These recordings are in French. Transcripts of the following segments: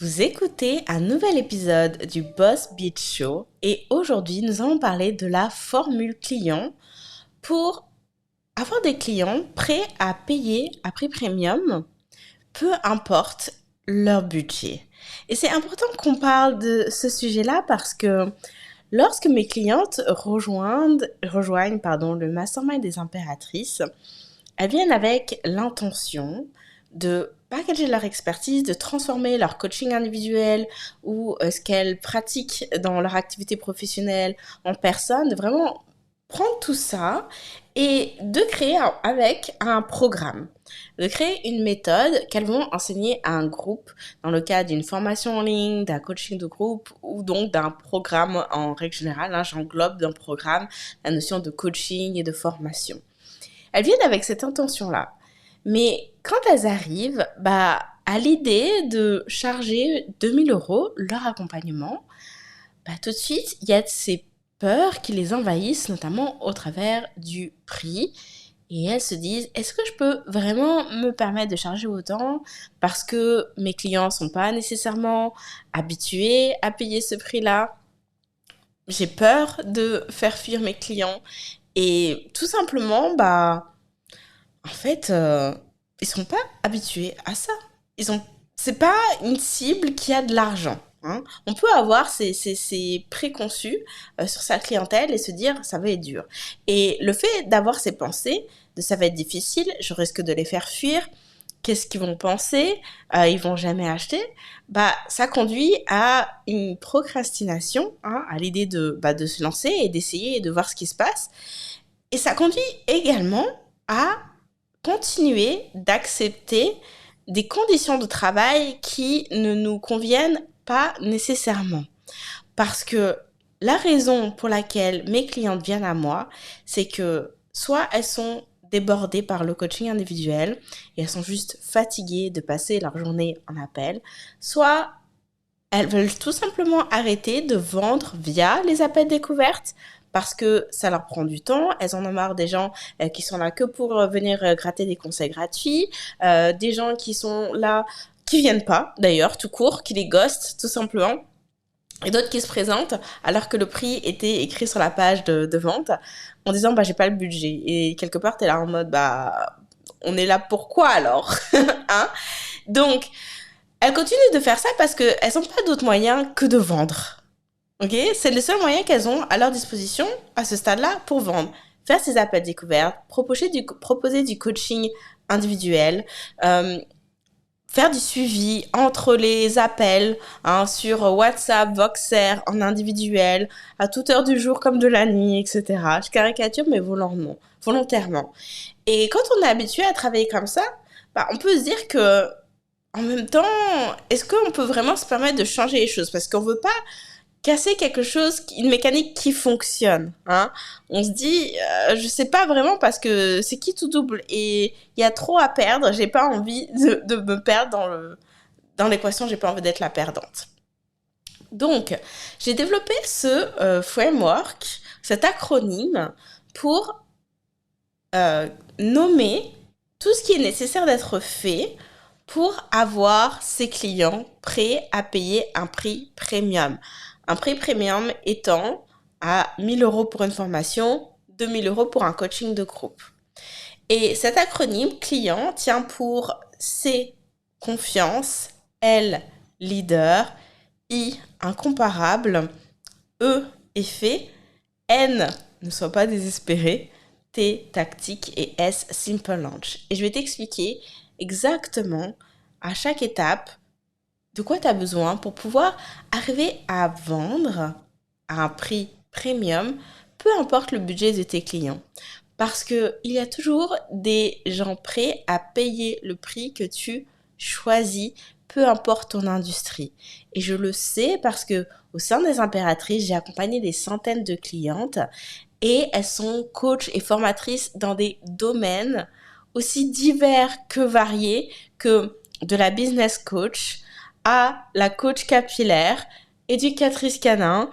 Vous écoutez un nouvel épisode du Boss Beat Show et aujourd'hui nous allons parler de la formule client pour avoir des clients prêts à payer à prix premium, peu importe leur budget. Et c'est important qu'on parle de ce sujet-là parce que lorsque mes clientes rejoignent le mastermind des impératrices, elles viennent avec l'intention de packager leur expertise, de transformer leur coaching individuel ou ce qu'elles pratiquent dans leur activité professionnelle en personne, de vraiment prendre tout ça et de créer avec un programme, de créer une méthode qu'elles vont enseigner à un groupe dans le cadre d'une formation en ligne, d'un coaching de groupe ou donc d'un programme en règle générale. J'englobe dans le programme la notion de coaching et de formation. Elles viennent avec cette intention-là. Mais quand elles arrivent, à l'idée de charger 2 000 € leur accompagnement, tout de suite, il y a ces peurs qui les envahissent, notamment au travers du prix. Et elles se disent, est-ce que je peux vraiment me permettre de charger autant parce que mes clients ne sont pas nécessairement habitués à payer ce prix-là? J'ai peur de faire fuir mes clients. Et tout simplement, en fait, ils sont pas habitués à ça. C'est pas une cible qui a de l'argent. Hein. On peut avoir ces préconçus sur sa clientèle et se dire ça va être dur. Et le fait d'avoir ces pensées de ça va être difficile, je risque de les faire fuir. Qu'est-ce qu'ils vont penser? Ils vont jamais acheter. Ça conduit à une procrastination, hein, à l'idée de se lancer et d'essayer et de voir ce qui se passe. Et ça conduit également à continuer d'accepter des conditions de travail qui ne nous conviennent pas nécessairement. Parce que la raison pour laquelle mes clientes viennent à moi, c'est que soit elles sont débordées par le coaching individuel et elles sont juste fatiguées de passer leur journée en appel, soit elles veulent tout simplement arrêter de vendre via les appels découvertes parce que ça leur prend du temps. Elles en ont marre des gens qui sont là que pour venir gratter des conseils gratuits, des gens qui sont là, qui viennent pas d'ailleurs, tout court, qui les ghostent tout simplement. Et d'autres qui se présentent alors que le prix était écrit sur la page de vente en disant j'ai pas le budget. Et quelque part t'es là en mode on est là pourquoi alors hein. Donc elles continuent de faire ça parce qu'elles n'ont pas d'autre moyen que de vendre. Ok, c'est le seul moyen qu'elles ont à leur disposition à ce stade-là pour vendre. Faire ces appels découvertes, proposer du coaching individuel, faire du suivi entre les appels sur WhatsApp, Voxer, en individuel, à toute heure du jour comme de la nuit, etc. Je caricature, mais volontairement. Et quand on est habitué à travailler comme ça, on peut se dire que, en même temps, est-ce qu'on peut vraiment se permettre de changer les choses? Parce qu'on veut pas casser quelque chose, une mécanique qui fonctionne. Hein. On se dit, je sais pas vraiment parce que c'est qui tout double et il y a trop à perdre. J'ai pas envie de me perdre dans l'équation. J'ai pas envie d'être la perdante. Donc, j'ai développé ce framework, cet acronyme pour nommer tout ce qui est nécessaire d'être fait pour avoir ses clients prêts à payer un prix premium. Un prix premium étant à 1 000 € pour une formation, 2 000 € pour un coaching de groupe. Et cet acronyme client tient pour C, confiance, L, leader, I, incomparable, E, effet, N, ne sois pas désespéré, T, tactique et S, simple launch. Et je vais t'expliquer exactement à chaque étape de quoi tu as besoin pour pouvoir arriver à vendre à un prix premium, peu importe le budget de tes clients. Parce qu'il y a toujours des gens prêts à payer le prix que tu choisis, peu importe ton industrie. Et je le sais parce que au sein des impératrices, j'ai accompagné des centaines de clientes et elles sont coachs et formatrices dans des domaines aussi divers que variés que de la business coach à la coach capillaire, éducatrice canin,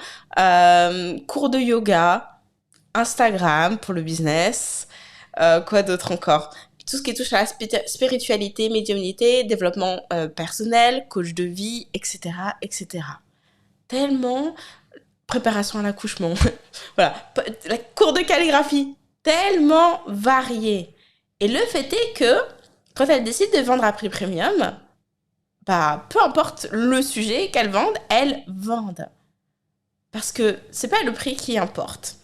cours de yoga, Instagram pour le business, quoi d'autre encore? tout ce qui touche à la spiritualité, médiumnité, développement personnel, coach de vie, etc., etc. Tellement préparation à l'accouchement, voilà, la cours de calligraphie, tellement varié. Et le fait est que quand elle décide de vendre à prix premium, bah, peu importe le sujet qu'elle vende, elles vendent. Parce que c'est pas le prix qui importe.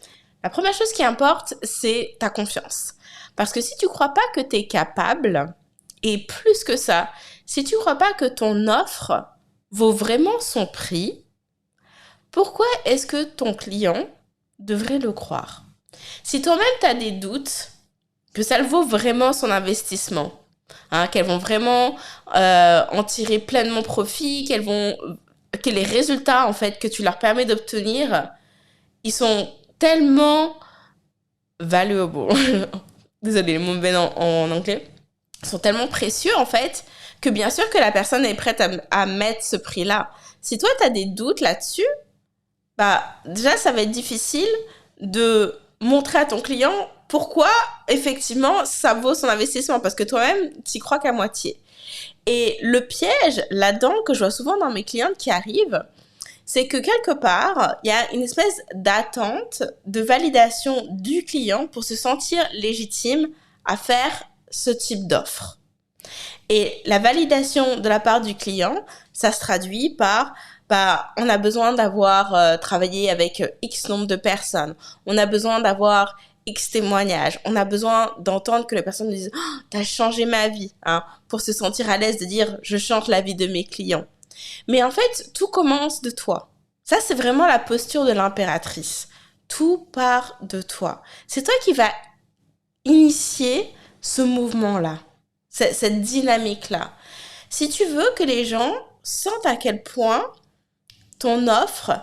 La première chose qui importe, c'est ta confiance. Parce que si tu crois pas que tu es capable, et plus que ça, si tu crois pas que ton offre vaut vraiment son prix, pourquoi est-ce que ton client devrait le croire? Si toi-même tu as des doutes que ça le vaut vraiment son investissement, qu'elles vont vraiment en tirer pleinement profit, que les résultats en fait que tu leur permets d'obtenir, ils sont tellement valuable, désolé le mot ben en anglais, sont tellement précieux en fait que bien sûr que la personne est prête à mettre ce prix-là. Si toi tu as des doutes là-dessus, bah déjà ça va être difficile de montrer à ton client pourquoi effectivement ça vaut son investissement parce que toi-même t'y crois qu'à moitié. Et le piège là-dedans que je vois souvent dans mes clientes qui arrivent, c'est que quelque part, il y a une espèce d'attente, de validation du client pour se sentir légitime à faire ce type d'offre. Et la validation de la part du client, ça se traduit par on a besoin d'avoir travaillé avec X nombre de personnes. On a besoin d'avoir X témoignages. On a besoin d'entendre que les personnes nous disent oh, « t'as changé ma vie », pour se sentir à l'aise de dire « je change la vie de mes clients ». Mais en fait, tout commence de toi. Ça, c'est vraiment la posture de l'impératrice. Tout part de toi. C'est toi qui vas initier ce mouvement-là, cette dynamique-là. Si tu veux que les gens sentent à quel point ton offre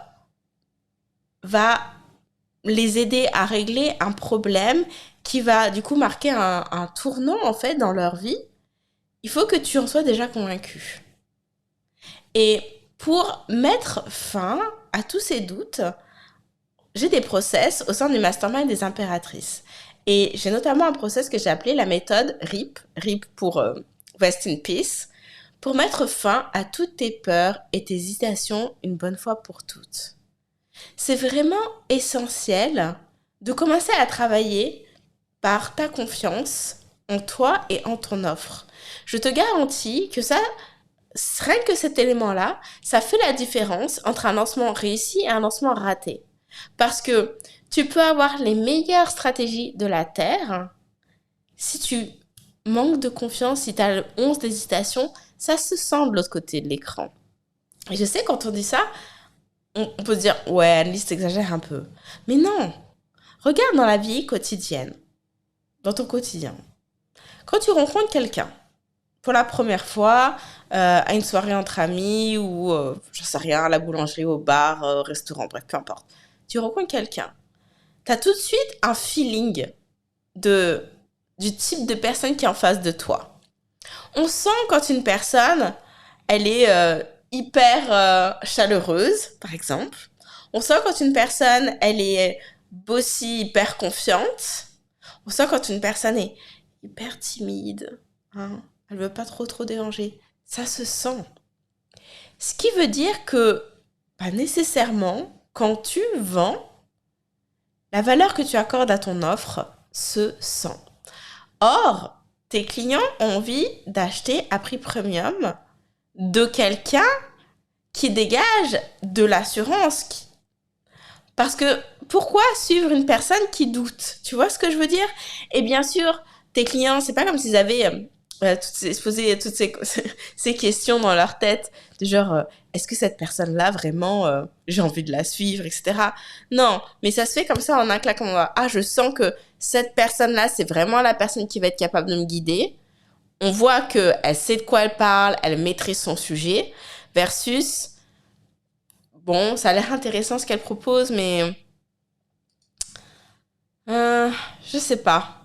va les aider à régler un problème qui va du coup marquer un tournant en fait dans leur vie, il faut que tu en sois déjà convaincu. Et pour mettre fin à tous ces doutes, j'ai des process au sein du mastermind des impératrices. Et j'ai notamment un process que j'ai appelé la méthode RIP, RIP pour Rest in Peace, pour mettre fin à toutes tes peurs et tes hésitations une bonne fois pour toutes. C'est vraiment essentiel de commencer à travailler par ta confiance en toi et en ton offre. Je te garantis que ça, rien que cet élément-là, ça fait la différence entre un lancement réussi et un lancement raté. Parce que tu peux avoir les meilleures stratégies de la Terre, si tu manques de confiance, si tu as le 11 d'hésitation, ça se sent de l'autre côté de l'écran. Et je sais, quand on dit ça, on peut se dire « ouais, Annelise t'exagères un peu ». Mais non, regarde dans la vie quotidienne, dans ton quotidien. Quand tu rencontres quelqu'un, pour la première fois, à une soirée entre amis ou, je sais rien, à la boulangerie, au bar, au restaurant, bref, peu importe. Tu rencontres quelqu'un. Tu as tout de suite un feeling du type de personne qui est en face de toi. On sent quand une personne, elle est hyper chaleureuse, par exemple. On sent quand une personne, elle est bossy, hyper confiante. On sent quand une personne est hyper timide, elle veut pas trop déranger. Ça se sent. Ce qui veut dire que, pas nécessairement, quand tu vends, la valeur que tu accordes à ton offre se sent. Or, tes clients ont envie d'acheter à prix premium de quelqu'un qui dégage de l'assurance. Parce que pourquoi suivre une personne qui doute? Tu vois ce que je veux dire? Et bien sûr, tes clients, c'est pas comme s'ils avaient poser toutes ces questions dans leur tête, de genre, est-ce que cette personne-là, vraiment, j'ai envie de la suivre, etc. Non, mais ça se fait comme ça en un claquement de doigts. Ah, je sens que cette personne-là, c'est vraiment la personne qui va être capable de me guider. On voit qu'elle sait de quoi elle parle, elle maîtrise son sujet, versus, bon, ça a l'air intéressant ce qu'elle propose, mais je sais pas.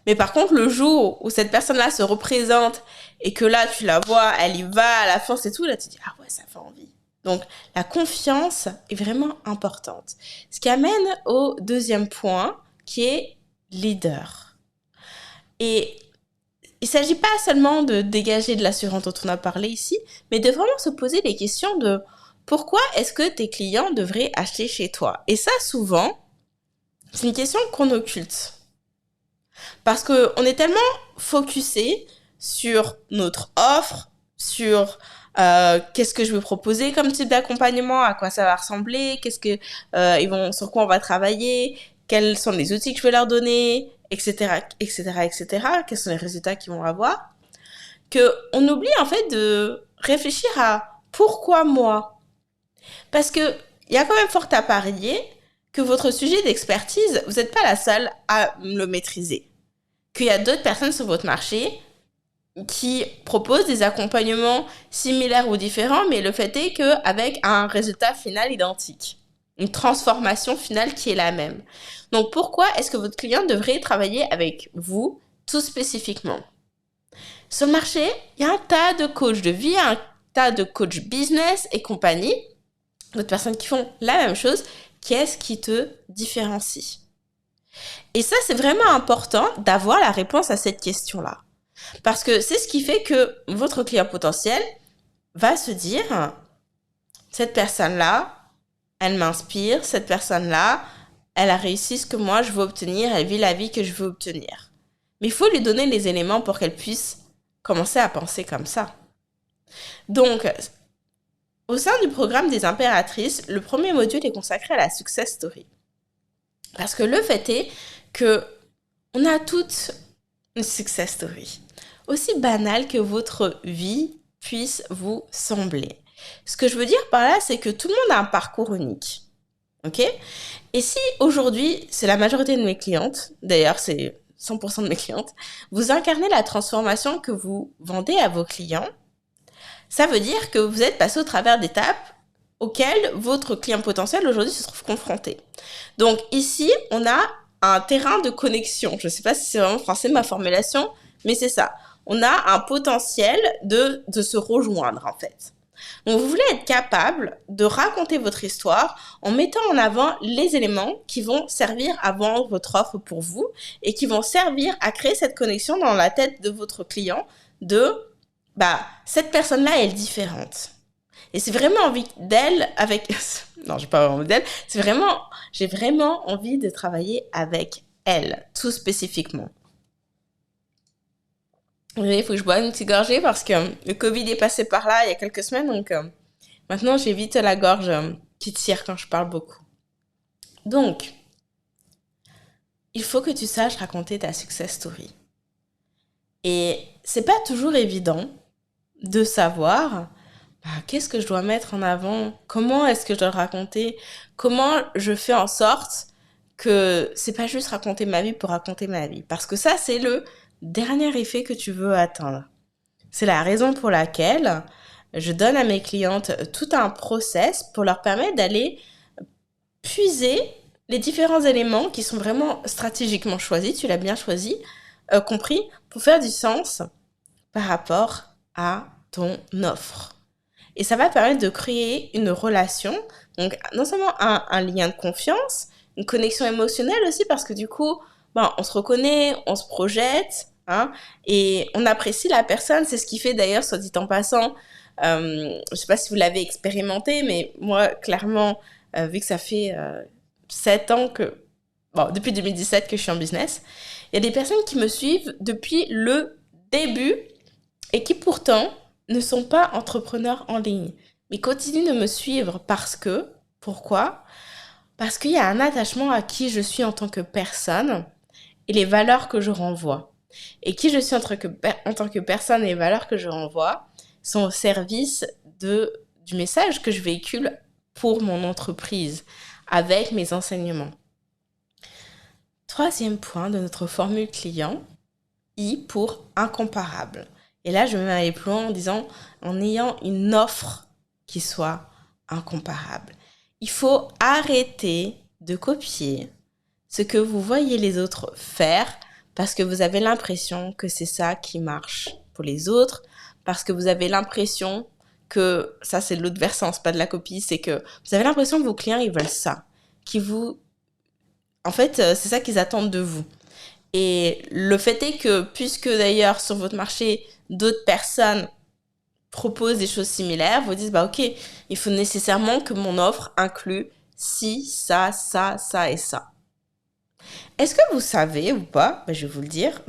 Mais par contre, le jour où cette personne-là se représente et que là, tu la vois, elle y va à la force et tout, là, tu te dis, ah ouais, ça fait envie. Donc, la confiance est vraiment importante. Ce qui amène au deuxième point, qui est leader. Et il ne s'agit pas seulement de dégager de l'assurance dont on a parlé ici, mais de vraiment se poser les questions de pourquoi est-ce que tes clients devraient acheter chez toi? Et ça, souvent, c'est une question qu'on occulte. Parce qu'on est tellement focusé sur notre offre, sur qu'est-ce que je veux proposer comme type d'accompagnement, à quoi ça va ressembler, sur quoi on va travailler, quels sont les outils que je vais leur donner, etc., etc., etc., quels sont les résultats qu'ils vont avoir, qu'on oublie en fait de réfléchir à pourquoi moi. Parce que il y a quand même fort à parier que votre sujet d'expertise, vous n'êtes pas la seule à le maîtriser. Qu'il y a d'autres personnes sur votre marché qui proposent des accompagnements similaires ou différents, mais le fait est qu'avec un résultat final identique. Une transformation finale qui est la même. Donc pourquoi est-ce que votre client devrait travailler avec vous tout spécifiquement? Sur le marché, il y a un tas de coachs de vie, un tas de coachs business et compagnie, d'autres personnes qui font la même chose. Qu'est-ce qui te différencie? Et ça, c'est vraiment important d'avoir la réponse à cette question-là. Parce que c'est ce qui fait que votre client potentiel va se dire, cette personne-là, elle m'inspire, cette personne-là, elle a réussi ce que moi je veux obtenir, elle vit la vie que je veux obtenir. Mais il faut lui donner les éléments pour qu'elle puisse commencer à penser comme ça. Donc, au sein du programme des impératrices, le premier module est consacré à la success story. Parce que le fait est que on a toute une success story. Aussi banale que votre vie puisse vous sembler. Ce que je veux dire par là, c'est que tout le monde a un parcours unique. Ok? Et si aujourd'hui, c'est la majorité de mes clientes, d'ailleurs c'est 100% de mes clientes, vous incarnez la transformation que vous vendez à vos clients, ça veut dire que vous êtes passé au travers d'étapes auxquelles votre client potentiel aujourd'hui se trouve confronté. Donc ici, on a un terrain de connexion. Je ne sais pas si c'est vraiment français ma formulation, mais c'est ça. On a un potentiel de se rejoindre en fait. Donc vous voulez être capable de raconter votre histoire en mettant en avant les éléments qui vont servir à vendre votre offre pour vous et qui vont servir à créer cette connexion dans la tête de votre client de cette personne-là est différente. Et c'est vraiment envie d'elle avec... Non, j'ai pas envie d'elle. J'ai vraiment envie de travailler avec elle, tout spécifiquement. Il faut que je boive une petite gorgée parce que le Covid est passé par là il y a quelques semaines. Donc maintenant, j'évite la gorge qui tire quand je parle beaucoup. Donc, il faut que tu saches raconter ta success story. Et c'est pas toujours évident de savoir qu'est-ce que je dois mettre en avant, comment est-ce que je dois le raconter, comment je fais en sorte que c'est pas juste raconter ma vie pour raconter ma vie. Parce que ça, c'est le dernier effet que tu veux atteindre. C'est la raison pour laquelle je donne à mes clientes tout un process pour leur permettre d'aller puiser les différents éléments qui sont vraiment stratégiquement choisis, tu l'as bien choisi, compris, pour faire du sens par rapport à ton offre. Et ça va permettre de créer une relation, donc non seulement un lien de confiance, une connexion émotionnelle aussi, parce que du coup, on se reconnaît, on se projette, et on apprécie la personne. C'est ce qui fait d'ailleurs, soit dit en passant, je sais pas si vous l'avez expérimenté, mais moi, clairement, vu que ça fait 7 ans depuis 2017 que je suis en business, il y a des personnes qui me suivent depuis le début et qui pourtant ne sont pas entrepreneurs en ligne, mais continuent de me suivre pourquoi? Parce qu'il y a un attachement à qui je suis en tant que personne et les valeurs que je renvoie. Et qui je suis en tant que personne et les valeurs que je renvoie sont au service du message que je véhicule pour mon entreprise, avec mes enseignements. Troisième point de notre formule client, I pour incomparable. Et là, je vais aller plus loin en ayant une offre qui soit incomparable. Il faut arrêter de copier ce que vous voyez les autres faire parce que vous avez l'impression que c'est ça qui marche pour les autres, parce que vous avez l'impression que, ça c'est l'autre versant, c'est pas de la copie, c'est que vous avez l'impression que vos clients, ils veulent ça. En fait, c'est ça qu'ils attendent de vous. Et le fait est que, puisque d'ailleurs sur votre marché, d'autres personnes proposent des choses similaires, vous dites, bah ok, il faut nécessairement que mon offre inclue ci, ça, ça, ça et ça. Est-ce que vous savez ou pas, bah, je vais vous le dire,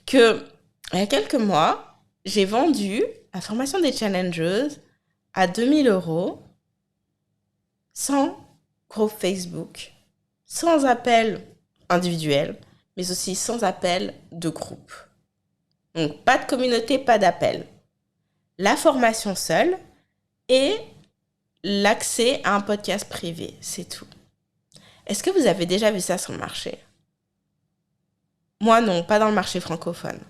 que il y a quelques mois, j'ai vendu la formation des challengers à 2000 € sans groupe Facebook, sans appel individuel, mais aussi sans appel de groupe. Donc, pas de communauté, pas d'appel. La formation seule et l'accès à un podcast privé, c'est tout. Est-ce que vous avez déjà vu ça sur le marché? Moi non, pas dans le marché francophone.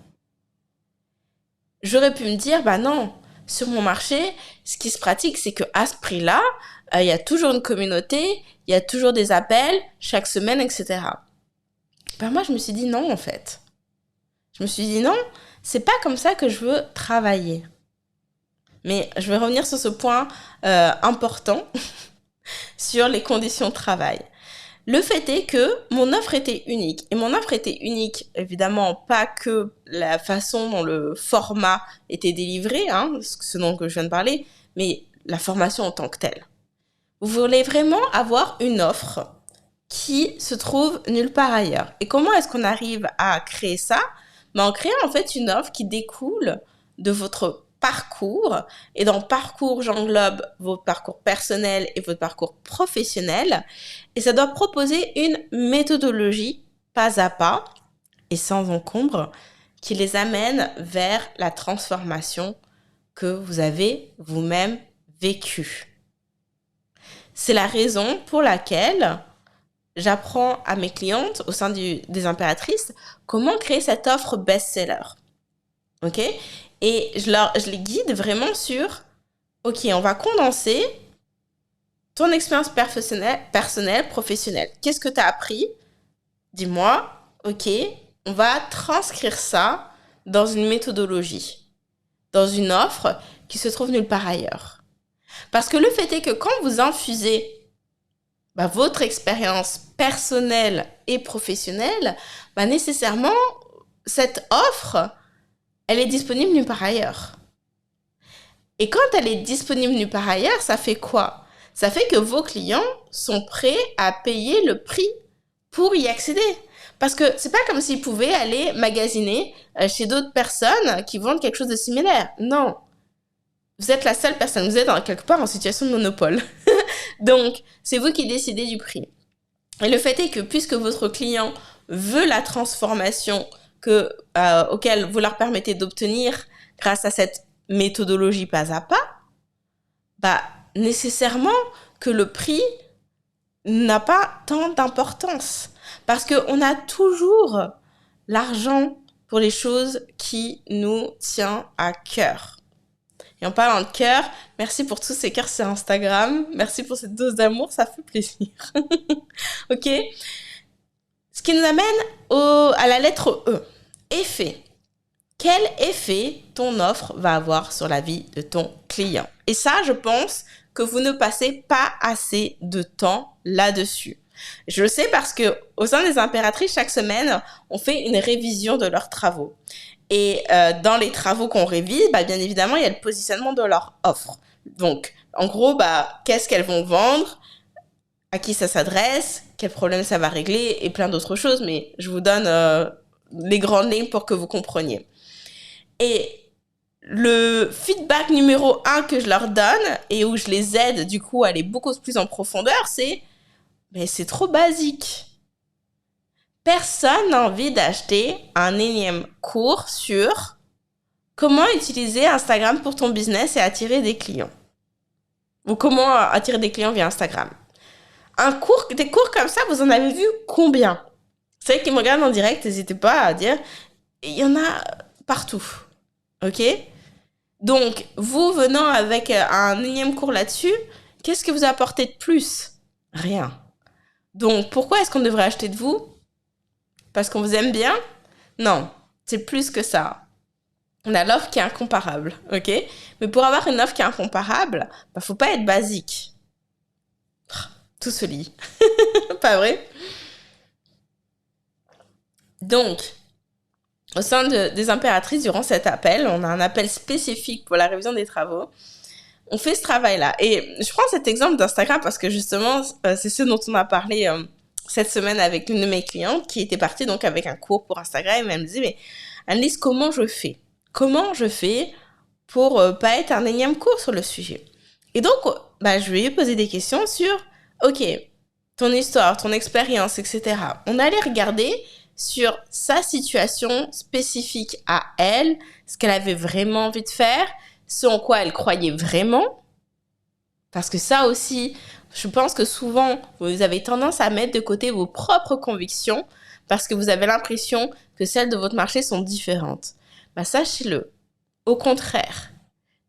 J'aurais pu me dire, bah non, sur mon marché, ce qui se pratique, c'est qu'à ce prix-là, il y a toujours une communauté, il y a toujours des appels, chaque semaine, etc. Ben moi, je me suis dit non, en fait. Je me suis dit non, c'est pas comme ça que je veux travailler. Mais je vais revenir sur ce point important sur les conditions de travail. Le fait est que mon offre était unique. Et mon offre était unique, évidemment, pas que la façon dont le format était délivré, hein, ce dont je viens de parler, mais la formation en tant que telle. Vous voulez vraiment avoir une offre qui se trouve nulle part ailleurs. Et comment est-ce qu'on arrive à créer ça? En créant en fait une offre qui découle de votre parcours. Et dans parcours, j'englobe votre parcours personnel et votre parcours professionnel. Et ça doit proposer une méthodologie pas à pas et sans encombre qui les amène vers la transformation que vous avez vous-même vécue. C'est la raison pour laquelle j'apprends à mes clientes au sein des impératrices comment créer cette offre best-seller. Ok? Et je les guide vraiment sur, ok, on va condenser ton expérience personnelle, professionnelle. Qu'est-ce que tu as appris? Dis-moi, ok, on va transcrire ça dans une méthodologie, dans une offre qui se trouve nulle part ailleurs. Parce que le fait est que quand vous infusez votre expérience personnelle et professionnelle, nécessairement, cette offre, elle est disponible nulle part ailleurs. Et quand elle est disponible nulle part ailleurs, ça fait quoi? Ça fait que vos clients sont prêts à payer le prix pour y accéder. Parce que c'est pas comme s'ils pouvaient aller magasiner chez d'autres personnes qui vendent quelque chose de similaire. Non. Vous êtes la seule personne. Vous êtes quelque part en situation de monopole. Donc, c'est vous qui décidez du prix. Et le fait est que puisque votre client veut la transformation auquel vous leur permettez d'obtenir grâce à cette méthodologie pas à pas, nécessairement que le prix n'a pas tant d'importance. Parce qu'on a toujours l'argent pour les choses qui nous tiennent à cœur. Et en parlant de cœur, merci pour tous ces cœurs sur Instagram. Merci pour cette dose d'amour, ça fait plaisir. Ok? Ce qui nous amène à la lettre E. Effet. Quel effet ton offre va avoir sur la vie de ton client? Et ça, je pense que vous ne passez pas assez de temps là-dessus. Je le sais parce que au sein des impératrices, chaque semaine, on fait une révision de leurs travaux. Et dans les travaux qu'on révise, bien évidemment, il y a le positionnement de leur offre. Donc, en gros, qu'est-ce qu'elles vont vendre, à qui ça s'adresse, quel problème ça va régler et plein d'autres choses. Mais je vous donne les grandes lignes pour que vous compreniez. Et le feedback numéro 1 que je leur donne et où je les aide du coup à aller beaucoup plus en profondeur, c'est « mais c'est trop basique ». Personne n'a envie d'acheter un énième cours sur comment utiliser Instagram pour ton business et attirer des clients. Ou comment attirer des clients via Instagram. Des cours comme ça, vous en avez vu combien? Ceux qui me regardent en direct, n'hésitez pas à dire, il y en a partout. Ok? Donc, vous venant avec un énième cours là-dessus, qu'est-ce que vous apportez de plus? Rien. Donc, pourquoi est-ce qu'on devrait acheter de vous? Parce qu'on vous aime bien? Non, c'est plus que ça. On a l'offre qui est incomparable, ok? Mais pour avoir une offre qui est incomparable, faut pas être basique. Tout se lit. Pas vrai? Donc, au sein des impératrices, durant cet appel, on a un appel spécifique pour la révision des travaux. On fait ce travail-là. Et je prends cet exemple d'Instagram parce que justement, c'est ce dont on a parlé cette semaine avec l'une de mes clientes qui était partie donc avec un cours pour Instagram. Et elle me disait, mais Annelise, comment je fais? Comment je fais pour pas être un énième cours sur le sujet? Et donc, je lui ai posé des questions sur, ok, ton histoire, ton expérience, etc. On allait regarder sur sa situation spécifique à elle, ce qu'elle avait vraiment envie de faire, ce en quoi elle croyait vraiment. Parce que ça aussi, je pense que souvent, vous avez tendance à mettre de côté vos propres convictions parce que vous avez l'impression que celles de votre marché sont différentes. Sachez-le, au contraire,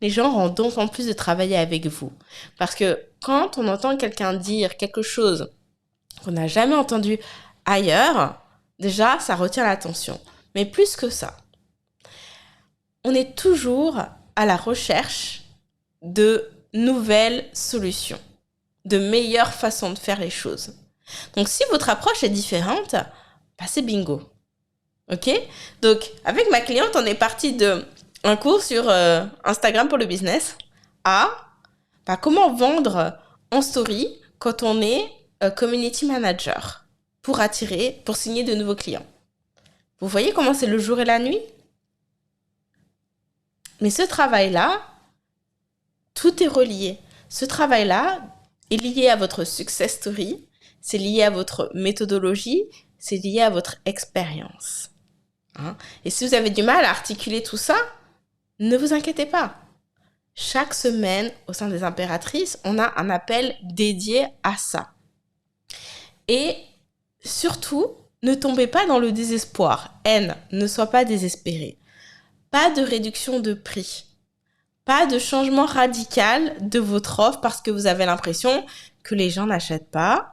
les gens ont d'autant plus de travailler avec vous. Parce que quand on entend quelqu'un dire quelque chose qu'on n'a jamais entendu ailleurs, déjà, ça retient l'attention. Mais plus que ça, on est toujours à la recherche de nouvelles solutions, de meilleures façons de faire les choses. Donc, si votre approche est différente, c'est bingo. Ok? Donc, avec ma cliente, on est parti d'un cours sur Instagram pour le business à comment vendre en story quand on est community manager pour signer de nouveaux clients. Vous voyez comment c'est le jour et la nuit? Mais ce travail-là, tout est relié. Ce travail-là est lié à votre success story, c'est lié à votre méthodologie, c'est lié à votre expérience. Et si vous avez du mal à articuler tout ça, ne vous inquiétez pas. Chaque semaine, au sein des impératrices, on a un appel dédié à ça. Et surtout, ne tombez pas dans le désespoir. Ne sois pas désespéré. Pas de réduction de prix. Pas de changement radical de votre offre parce que vous avez l'impression que les gens n'achètent pas,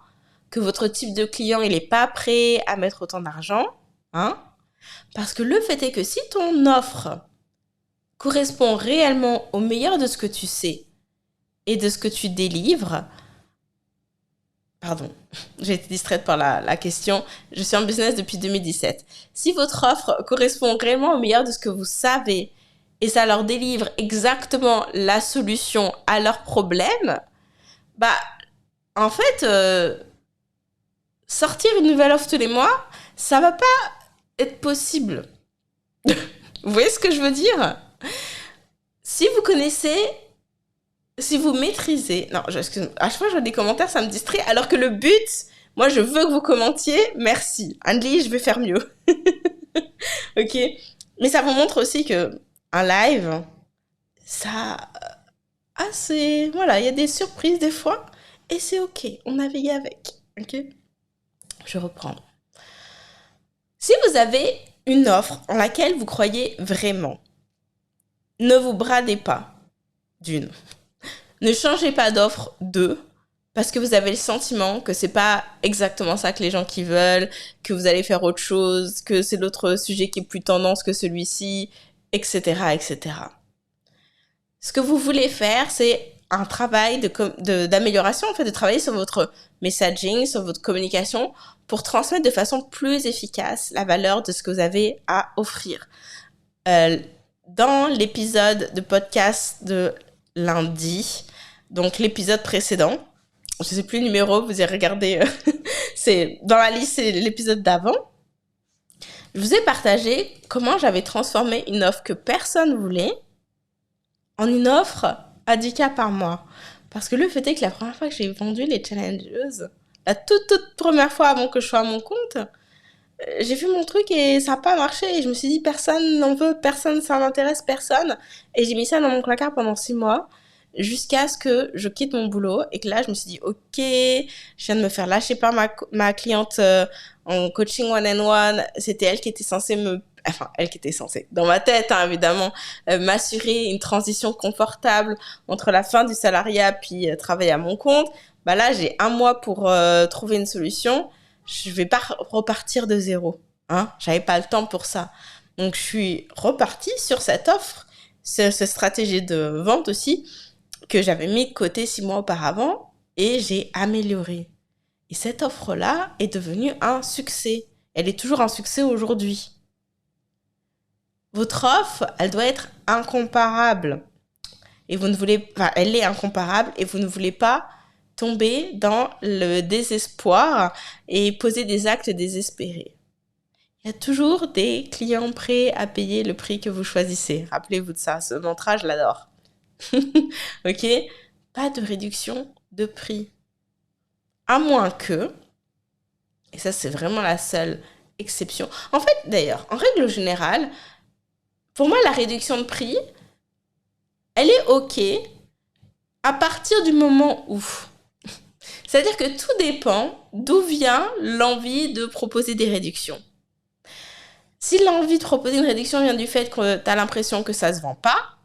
que votre type de client il n'est pas prêt à mettre autant d'argent. Parce que le fait est que si ton offre correspond réellement au meilleur de ce que tu sais et de ce que tu délivres, pardon, j'ai été distraite par la question, je suis en business depuis 2017. Si votre offre correspond réellement au meilleur de ce que vous savez et ça leur délivre exactement la solution à leurs problèmes, en fait, sortir une nouvelle offre tous les mois, ça va pas être possible. Vous voyez ce que je veux dire? Si vous connaissez, si vous maîtrisez... Non, excuse-moi, à chaque fois que je vois des commentaires, ça me distrait, alors que le but, moi, je veux que vous commentiez. Merci. Andy, je vais faire mieux. Ok? Mais ça vous montre aussi que un live, ça... Voilà, il y a des surprises des fois, et c'est ok, on navigue avec. Ok? Je reprends. Si vous avez une offre en laquelle vous croyez vraiment, ne vous bradez pas, d'une. Ne changez pas d'offre, deux, parce que vous avez le sentiment que c'est pas exactement ça que les gens qui veulent, que vous allez faire autre chose, que c'est l'autre sujet qui est plus tendance que celui-ci, etc., etc. Ce que vous voulez faire, c'est un travail d'amélioration, en fait, de travailler sur votre messaging, sur votre communication, pour transmettre de façon plus efficace la valeur de ce que vous avez à offrir. Dans l'épisode de podcast de lundi, donc l'épisode précédent, je sais plus le numéro, vous irez regarder, c'est dans la liste, c'est l'épisode d'avant. Je vous ai partagé comment j'avais transformé une offre que personne voulait en une offre à 10K par mois. Parce que le fait est que la première fois que j'ai vendu les challengeuses, la toute première fois avant que je sois à mon compte, j'ai fait mon truc et ça n'a pas marché. Et je me suis dit, personne n'en veut, personne, ça n'intéresse personne. Et j'ai mis ça dans mon placard pendant 6 mois jusqu'à ce que je quitte mon boulot. Et que là, je me suis dit, ok, je viens de me faire lâcher par ma cliente en coaching one-on-one. C'était elle qui était censée dans ma tête, évidemment, m'assurer une transition confortable entre la fin du salariat puis travailler à mon compte. Là, j'ai 1 mois pour trouver une solution. Je vais pas repartir de zéro. J'avais pas le temps pour ça. Donc, je suis repartie sur cette offre, cette stratégie de vente aussi, que j'avais mis de côté 6 mois auparavant et j'ai amélioré. Et cette offre-là est devenue un succès. elle est toujours un succès aujourd'hui. Votre offre, elle doit être incomparable. Et vous ne voulez, enfin, elle est incomparable et vous ne voulez pas tomber dans le désespoir et poser des actes désespérés. Il y a toujours des clients prêts à payer le prix que vous choisissez. Rappelez-vous de ça, ce mantra, je l'adore. Ok? Pas de réduction de prix. À moins que, et ça c'est vraiment la seule exception. En fait, d'ailleurs, en règle générale, pour moi, la réduction de prix, elle est ok à partir du moment où. C'est-à-dire que tout dépend d'où vient l'envie de proposer des réductions. Si l'envie de proposer une réduction vient du fait que tu as l'impression que ça se vend pas,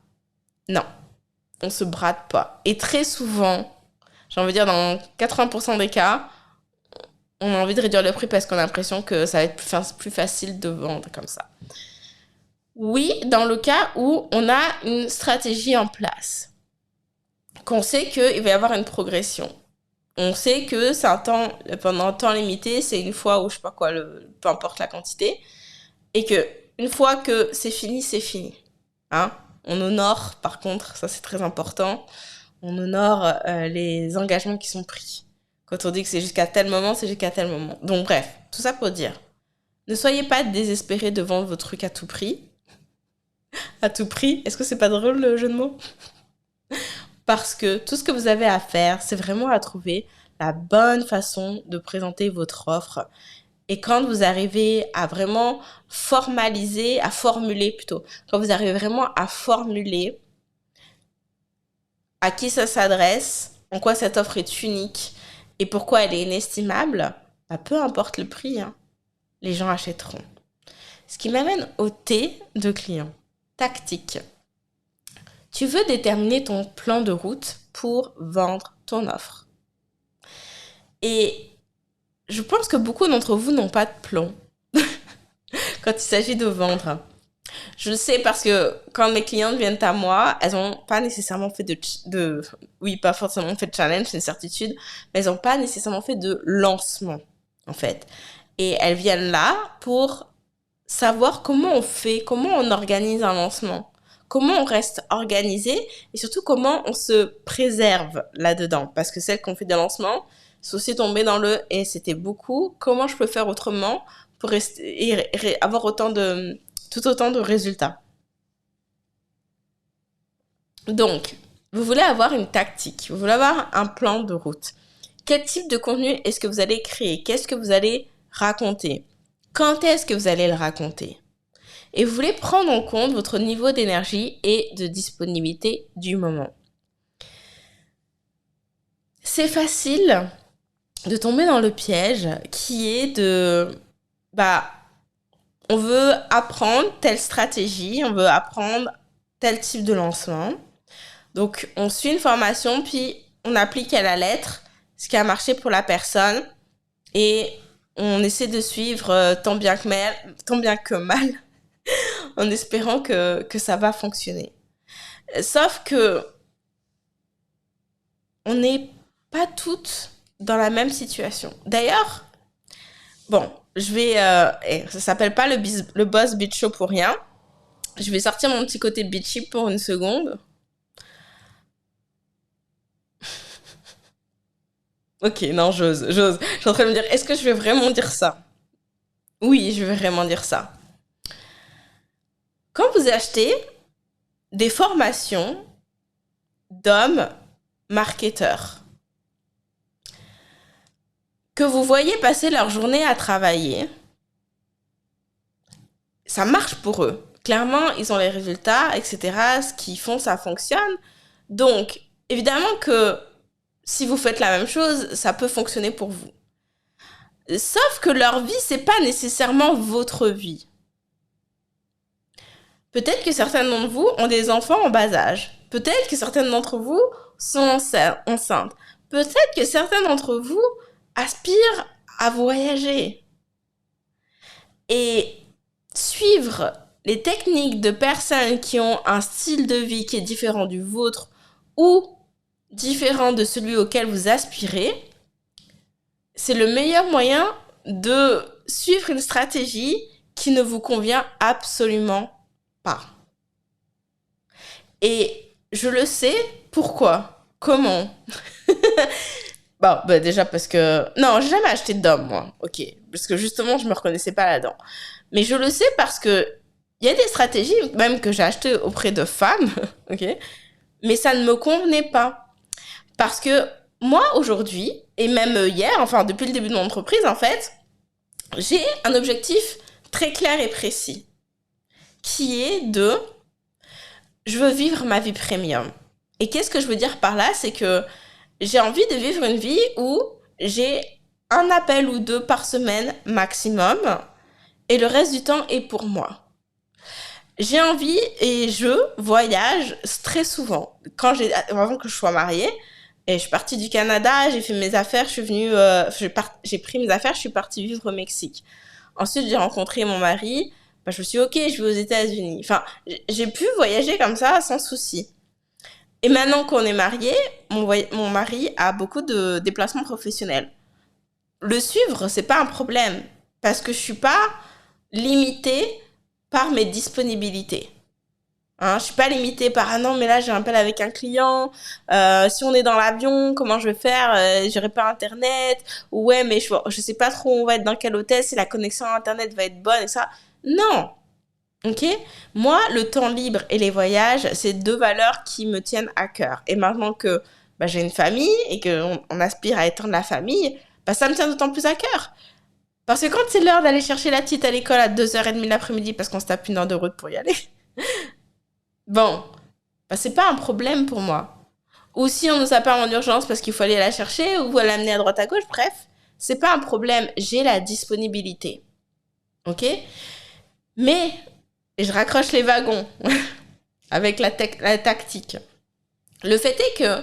non, on se brade pas. Et très souvent, j'ai envie de dire dans 80% des cas, on a envie de réduire le prix parce qu'on a l'impression que ça va être plus facile de vendre comme ça. Oui, dans le cas où on a une stratégie en place, qu'on sait qu'il va y avoir une progression. On sait que c'est pendant un temps limité, c'est une fois ou je sais pas quoi, peu importe la quantité, et que une fois que c'est fini, c'est fini. Hein? On honore, par contre, ça c'est très important, on honore les engagements qui sont pris. Quand on dit que c'est jusqu'à tel moment, c'est jusqu'à tel moment. Donc bref, tout ça pour dire, ne soyez pas désespérés de vendre vos trucs à tout prix. À tout prix, est-ce que c'est pas drôle le jeu de mots? Parce que tout ce que vous avez à faire, c'est vraiment à trouver la bonne façon de présenter votre offre. Et quand vous arrivez à vraiment formuler plutôt, quand vous arrivez vraiment à formuler à qui ça s'adresse, en quoi cette offre est unique et pourquoi elle est inestimable, bah, peu importe le prix, hein, les gens achèteront. Ce qui m'amène au T de client. Tactique. Tu veux déterminer ton plan de route pour vendre ton offre. Et je pense que beaucoup d'entre vous n'ont pas de plan quand il s'agit de vendre. Je le sais parce que quand mes clientes viennent à moi, elles n'ont pas nécessairement fait pas forcément fait de challenge, c'est une certitude, mais elles n'ont pas nécessairement fait de lancement, en fait. Et elles viennent là pour savoir comment on fait, comment on organise un lancement, comment on reste organisé et surtout comment on se préserve là-dedans. Parce que celles qui ont fait des lancements sont aussi tombées dans le « et c'était beaucoup, comment je peux faire autrement pour rester, et avoir tout autant de résultats ?» Donc, vous voulez avoir une tactique, vous voulez avoir un plan de route. Quel type de contenu est-ce que vous allez créer? Qu'est-ce que vous allez raconter? Quand est-ce que vous allez le raconter? Et vous voulez prendre en compte votre niveau d'énergie et de disponibilité du moment. C'est facile de tomber dans le piège qui est on veut apprendre telle stratégie, on veut apprendre tel type de lancement. Donc, on suit une formation, puis on applique à la lettre ce qui a marché pour la personne et on essaie de suivre tant bien que mal en espérant que ça va fonctionner. Sauf que on n'est pas toutes dans la même situation. D'ailleurs, ça s'appelle pas le Boss Bitch Show pour rien. Je vais sortir mon petit côté bitchy pour une seconde. Ok, non, j'ose. Je suis en train de me dire, est-ce que je vais vraiment dire ça? Oui, je vais vraiment dire ça. Quand vous achetez des formations d'hommes marketeurs, que vous voyez passer leur journée à travailler, ça marche pour eux. Clairement, ils ont les résultats, etc. Ce qu'ils font, ça fonctionne. Donc, évidemment que si vous faites la même chose, ça peut fonctionner pour vous. Sauf que leur vie, c'est pas nécessairement votre vie. Peut-être que certaines d'entre vous ont des enfants en bas âge. Peut-être que certaines d'entre vous sont enceintes. Peut-être que certaines d'entre vous aspirent à voyager. Et suivre les techniques de personnes qui ont un style de vie qui est différent du vôtre ou différent de celui auquel vous aspirez, c'est le meilleur moyen de suivre une stratégie qui ne vous convient absolument pas. Et je le sais, pourquoi? Comment? Bon, bah déjà parce que... Non, j'ai jamais acheté d'homme, moi. Ok. Parce que justement, je me reconnaissais pas là-dedans. Mais je le sais parce que il y a des stratégies, même que j'ai achetées auprès de femmes, ok? Mais ça ne me convenait pas. Parce que moi, aujourd'hui, et même hier, enfin, depuis le début de mon entreprise, en fait, j'ai un objectif très clair et précis. Qui est de... Je veux vivre ma vie premium. Et qu'est-ce que je veux dire par là? C'est que j'ai envie de vivre une vie où j'ai un appel ou deux par semaine maximum et le reste du temps est pour moi. J'ai envie et je voyage très souvent. Avant que je sois mariée, et je suis partie du Canada, j'ai fait mes affaires, je suis venue, j'ai pris mes affaires, je suis partie vivre au Mexique. Ensuite, j'ai rencontré mon mari, je me suis dit, ok, je vais aux États-Unis. Enfin, j'ai pu voyager comme ça sans souci. Et maintenant qu'on est mariés, mon mari a beaucoup de déplacements professionnels. Le suivre, c'est pas un problème parce que je suis pas limitée par mes disponibilités. Hein, je suis pas limitée par ah non mais là j'ai un appel avec un client, si on est dans l'avion comment je vais faire, j'aurai pas internet, ou ouais mais je sais pas trop où on va être dans quel hôtel, si la connexion à internet va être bonne et ça. Non. Ok, moi, le temps libre et les voyages, c'est deux valeurs qui me tiennent à cœur. Et maintenant que j'ai une famille et qu'on aspire à étendre la famille, ça me tient d'autant plus à cœur. Parce que quand c'est l'heure d'aller chercher la petite à l'école à 2h30 l'après-midi parce qu'on se tape 1 heure de route pour y aller, bon, c'est pas un problème pour moi. Ou si on nous appelle en urgence parce qu'il faut aller la chercher ou l'amener à droite à gauche, bref, c'est pas un problème. J'ai la disponibilité. Ok? Mais... Et je raccroche les wagons avec la tactique. Le fait est que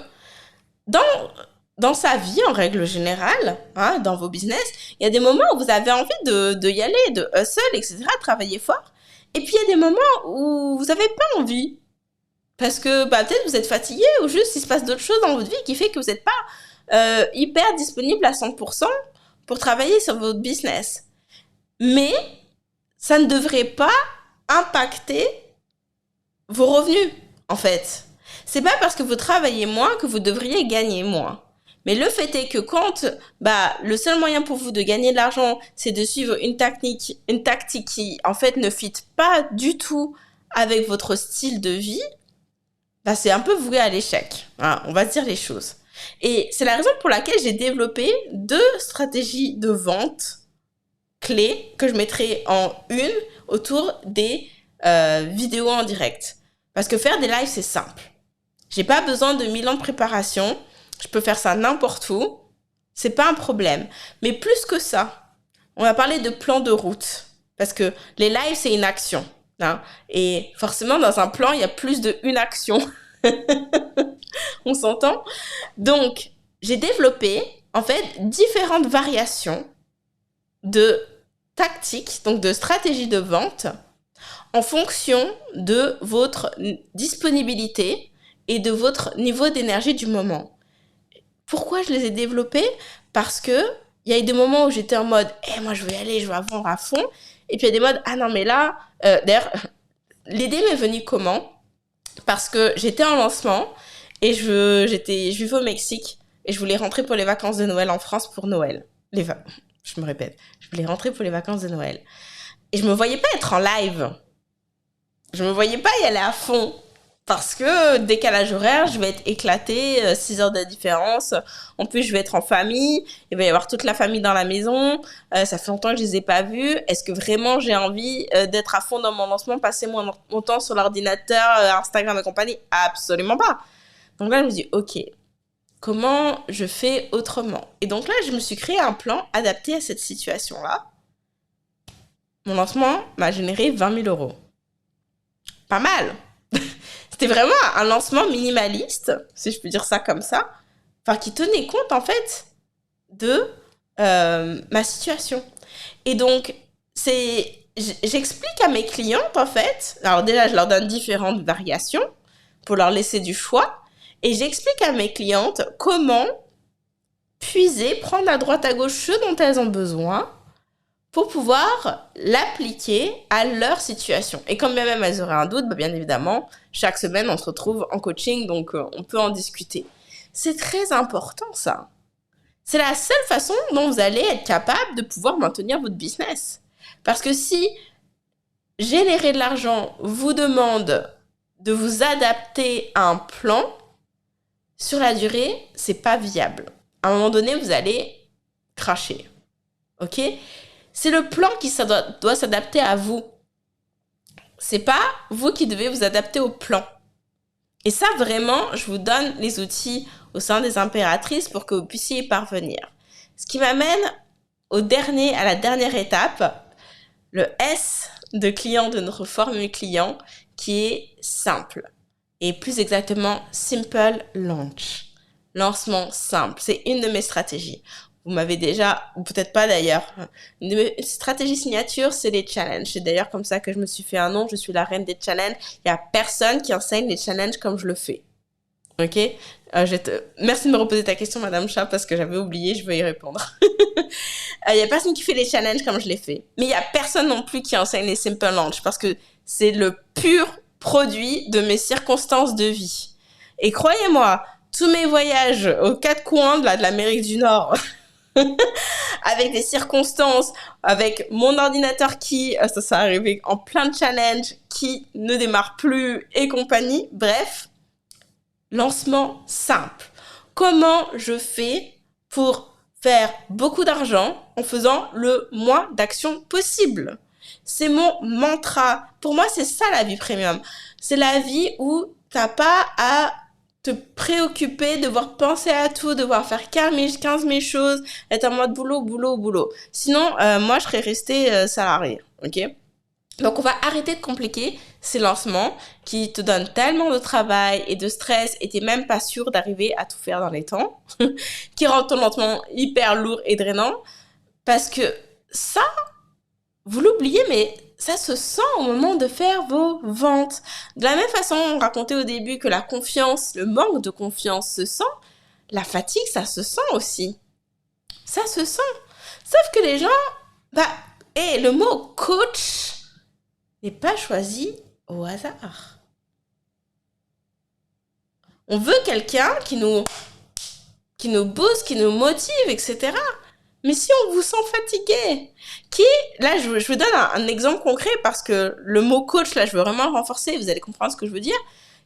dans sa vie, en règle générale, hein, dans vos business, il y a des moments où vous avez envie de y aller, de hustle, etc., travailler fort. Et puis, il y a des moments où vous n'avez pas envie. Parce que peut-être vous êtes fatigué ou juste il se passe d'autres choses dans votre vie qui fait que vous n'êtes pas hyper disponible à 100% pour travailler sur votre business. Mais ça ne devrait pas impacter vos revenus, en fait. C'est pas parce que vous travaillez moins que vous devriez gagner moins. Mais le fait est que quand le seul moyen pour vous de gagner de l'argent, c'est de suivre une tactique qui, en fait, ne fit pas du tout avec votre style de vie, c'est un peu voué à l'échec. Hein, on va se dire les choses. Et c'est la raison pour laquelle j'ai développé 2 stratégies de vente clés que je mettrai en une autour des vidéos en direct. Parce que faire des lives, c'est simple. J'ai pas besoin de 1000 ans de préparation. Je peux faire ça n'importe où. C'est pas un problème. Mais plus que ça, on va parler de plan de route. Parce que les lives, c'est une action. Hein, et forcément, dans un plan, il y a plus d'une action. On s'entend? Donc, j'ai développé, en fait, différentes variations de tactiques, donc de stratégies de vente, en fonction de votre disponibilité et de votre niveau d'énergie du moment. Pourquoi je les ai développées? Parce que il y a eu des moments où j'étais en mode moi je veux y aller, je veux vendre à fond, et puis il y a des modes ah non mais là d'ailleurs l'idée m'est venue comment? Parce que j'étais en lancement et je vivais au Mexique et je voulais rentrer pour les vacances de Noël en France pour Noël. Je me répète, je voulais rentrer pour les vacances de Noël. Et je me voyais pas être en live. Je me voyais pas y aller à fond. Parce que décalage horaire, je vais être éclatée, 6 heures de différence. En plus, je vais être en famille. Il va y avoir toute la famille dans la maison. Ça fait longtemps que je les ai pas vus. Est-ce que vraiment j'ai envie d'être à fond dans mon lancement, passer mon temps sur l'ordinateur, Instagram et compagnie? Absolument pas. Donc là, je me dis, ok, comment je fais autrement? Et donc là, je me suis créé un plan adapté à cette situation-là. Mon lancement m'a généré 20 000 €. Pas mal. C'était vraiment un lancement minimaliste, si je peux dire ça comme ça, qui tenait compte, en fait, de ma situation. Et donc, j'explique à mes clientes, en fait, alors déjà, je leur donne différentes variations pour leur laisser du choix, et j'explique à mes clientes comment puiser, prendre à droite à gauche ce dont elles ont besoin pour pouvoir l'appliquer à leur situation. Et quand bien même elles auraient un doute, bah bien évidemment, chaque semaine, on se retrouve en coaching, donc on peut en discuter. C'est très important, ça. C'est la seule façon dont vous allez être capable de pouvoir maintenir votre business. Parce que si générer de l'argent vous demande de vous adapter à un plan, sur la durée, c'est pas viable. À un moment donné, vous allez cracher. Ok ? C'est le plan qui doit s'adapter à vous. C'est pas vous qui devez vous adapter au plan. Et ça, vraiment, je vous donne les outils au sein des impératrices pour que vous puissiez y parvenir. Ce qui m'amène à la dernière étape, le S de client de notre formule client, qui est simple. Et plus exactement, simple launch. Lancement simple. C'est une de mes stratégies. Vous m'avez déjà, ou peut-être pas d'ailleurs, une de mes stratégies signature, c'est les challenges. C'est d'ailleurs comme ça que je me suis fait un nom. Je suis la reine des challenges. Il n'y a personne qui enseigne les challenges comme je le fais. Ok? Merci de me reposer ta question, Madame Chat, parce que j'avais oublié, je veux y répondre. Il n'y a personne qui fait les challenges comme je les fais. Mais il n'y a personne non plus qui enseigne les simple launch, parce que c'est le pur produit de mes circonstances de vie. Et croyez-moi, tous mes voyages aux quatre coins de l'Amérique du Nord, avec des circonstances, avec mon ordinateur qui, ça s'est arrivé en plein de challenges, qui ne démarre plus et compagnie. Bref, lancement simple. Comment je fais pour faire beaucoup d'argent en faisant le moins d'actions possible? C'est mon mantra. Pour moi, c'est ça la vie premium. C'est la vie où t'as pas à te préoccuper, devoir penser à tout, devoir faire 15 000 choses, être en mode boulot, boulot, boulot. Sinon, moi, je serais restée salariée, ok? Donc, on va arrêter de compliquer ces lancements qui te donnent tellement de travail et de stress et t'es même pas sûr d'arriver à tout faire dans les temps, qui rendent ton lancement hyper lourd et drainant. Parce que ça, vous l'oubliez, mais ça se sent au moment de faire vos ventes. De la même façon, on racontait au début que la confiance, le manque de confiance se sent, la fatigue, ça se sent aussi. Ça se sent. Sauf que les gens, le mot coach n'est pas choisi au hasard. On veut quelqu'un qui nous booste, qui nous motive, etc. Mais si on vous sent fatigué, là, je vous donne un exemple concret parce que le mot coach, là, je veux vraiment le renforcer, vous allez comprendre ce que je veux dire.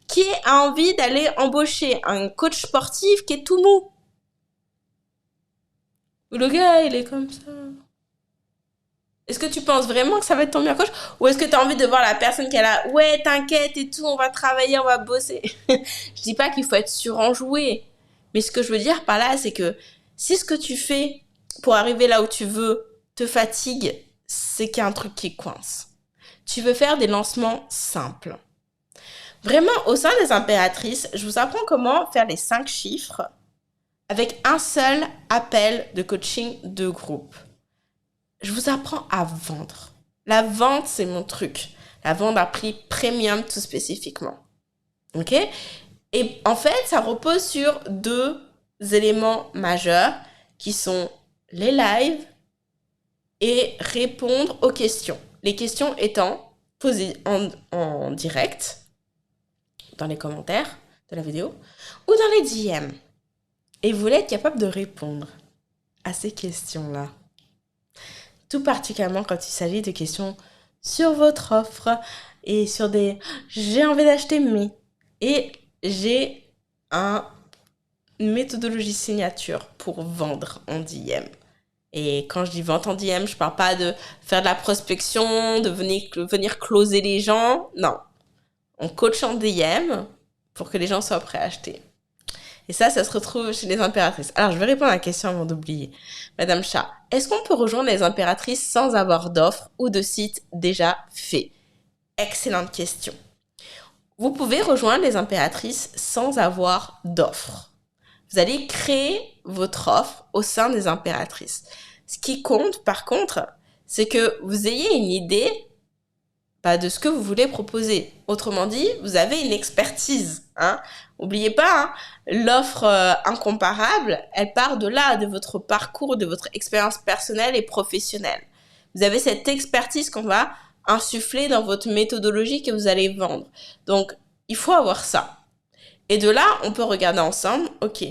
Qui a envie d'aller embaucher un coach sportif qui est tout mou? Ou le gars, il est comme ça. Est-ce que tu penses vraiment que ça va être ton meilleur coach? Ou est-ce que tu as envie de voir la personne qui est là, ouais, t'inquiète et tout, on va travailler, on va bosser. Je dis pas qu'il faut être surenjoué. Mais ce que je veux dire par là, c'est que si ce que tu fais pour arriver là où tu veux te fatigue, c'est qu'il y a un truc qui coince. Tu veux faire des lancements simples. Vraiment, au sein des impératrices, je vous apprends comment faire les 5 chiffres avec un seul appel de coaching de groupe. Je vous apprends à vendre. La vente, c'est mon truc. La vente à prix premium tout spécifiquement. Ok? Et en fait, ça repose sur 2 éléments majeurs qui sont les lives et répondre aux questions. Les questions étant posées en direct, dans les commentaires de la vidéo, ou dans les DM. Et vous voulez être capable de répondre à ces questions-là. Tout particulièrement quand il s'agit de questions sur votre offre et sur des « j'ai envie d'acheter mais ». Et j'ai une méthodologie signature pour vendre en DM. Et quand je dis vente en DM, je parle pas de faire de la prospection, de venir closer les gens. Non. On coach en DM pour que les gens soient prêts à acheter. Et ça se retrouve chez les impératrices. Alors, je vais répondre à la question avant d'oublier. Madame Chat, est-ce qu'on peut rejoindre les impératrices sans avoir d'offres ou de sites déjà faits? Excellente question. Vous pouvez rejoindre les impératrices sans avoir d'offres. Vous allez créer votre offre au sein des impératrices. Ce qui compte, par contre, c'est que vous ayez une idée de ce que vous voulez proposer. Autrement dit, vous avez une expertise. N'oubliez pas, l'offre incomparable, elle part de là, de votre parcours, de votre expérience personnelle et professionnelle. Vous avez cette expertise qu'on va insuffler dans votre méthodologie que vous allez vendre. Donc, il faut avoir ça. Et de là, on peut regarder ensemble, ok,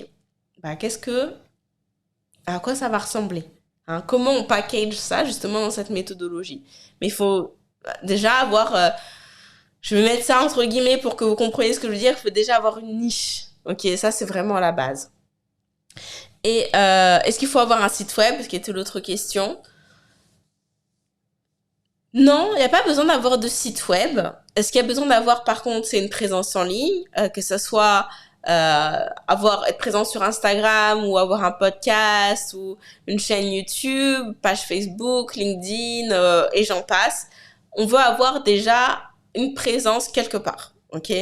à quoi ça va ressembler, hein? Comment on package ça justement dans cette méthodologie. Mais il faut déjà avoir, je vais mettre ça entre guillemets pour que vous compreniez ce que je veux dire, il faut déjà avoir une niche. Ok, ça c'est vraiment la base. Et est-ce qu'il faut avoir un site web, ce qui était l'autre question? Non, il n'y a pas besoin d'avoir de site web. Ce qu'il y a besoin d'avoir, par contre, c'est une présence en ligne, que ce soit être présent sur Instagram ou avoir un podcast ou une chaîne YouTube, page Facebook, LinkedIn et j'en passe. On veut avoir déjà une présence quelque part, ok?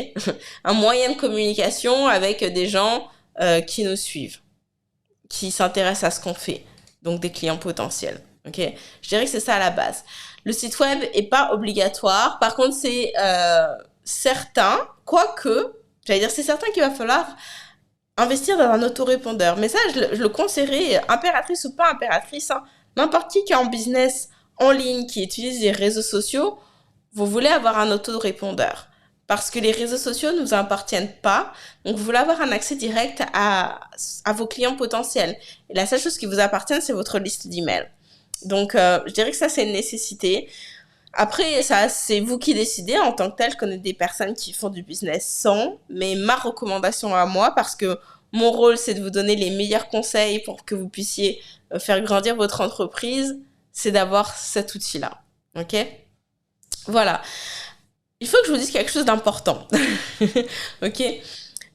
Un moyen de communication avec des gens qui nous suivent, qui s'intéressent à ce qu'on fait, donc des clients potentiels, ok? Je dirais que c'est ça à la base. Le site web est pas obligatoire. Par contre, c'est certain, quoique, c'est certain qu'il va falloir investir dans un autorépondeur. Mais ça, je le conseillerais, impératrice ou pas impératrice, hein, n'importe qui est en business en ligne, qui utilise les réseaux sociaux, vous voulez avoir un autorépondeur. Parce que les réseaux sociaux ne nous appartiennent pas. Donc, vous voulez avoir un accès direct à vos clients potentiels. Et la seule chose qui vous appartient, c'est votre liste d'emails. Donc, je dirais que ça, c'est une nécessité. Après, ça, c'est vous qui décidez. En tant que tel, je connais des personnes qui font du business sans, mais ma recommandation à moi, parce que mon rôle, c'est de vous donner les meilleurs conseils pour que vous puissiez faire grandir votre entreprise, c'est d'avoir cet outil-là. Ok? Voilà. Il faut que je vous dise quelque chose d'important. Ok?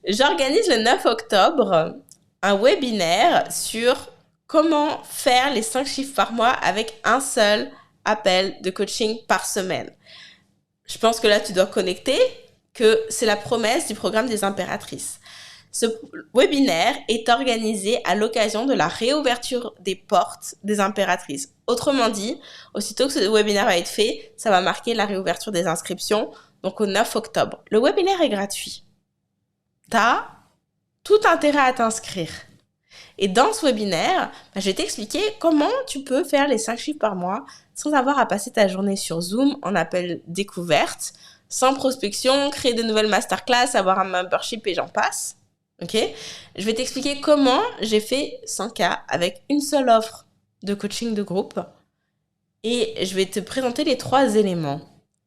J'organise le 9 octobre un webinaire sur comment faire les 5 chiffres par mois avec un seul appel de coaching par semaine. Je pense que là, tu dois connecter que c'est la promesse du programme des impératrices. Ce webinaire est organisé à l'occasion de la réouverture des portes des impératrices. Autrement dit, aussitôt que ce webinaire va être fait, ça va marquer la réouverture des inscriptions, donc au 9 octobre. Le webinaire est gratuit. T'as tout intérêt à t'inscrire. Et dans ce webinaire, je vais t'expliquer comment tu peux faire les 5 chiffres par mois sans avoir à passer ta journée sur Zoom en appel découverte, sans prospection, créer de nouvelles masterclass, avoir un membership et j'en passe. Ok? Je vais t'expliquer comment j'ai fait 100K avec une seule offre de coaching de groupe et je vais te présenter les 3 éléments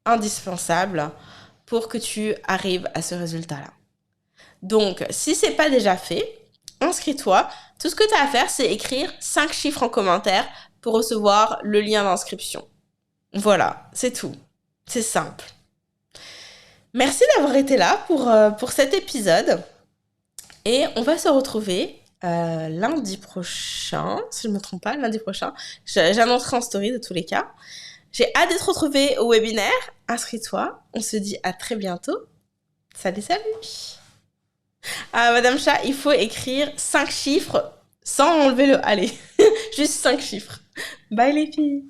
indispensables pour que tu arrives à ce résultat-là. Donc, si c'est pas déjà fait, inscris-toi. Tout ce que tu as à faire, c'est écrire 5 chiffres en commentaire pour recevoir le lien d'inscription. Voilà, c'est tout. C'est simple. Merci d'avoir été là pour cet épisode. Et on va se retrouver lundi prochain, si je ne me trompe pas, lundi prochain. J'annoncerai en story de tous les cas. J'ai hâte d'être retrouvée au webinaire. Inscris-toi. On se dit à très bientôt. Salut, salut. Ah, Madame Chat, il faut écrire 5 chiffres sans enlever le allez. Juste 5 chiffres. Bye les filles.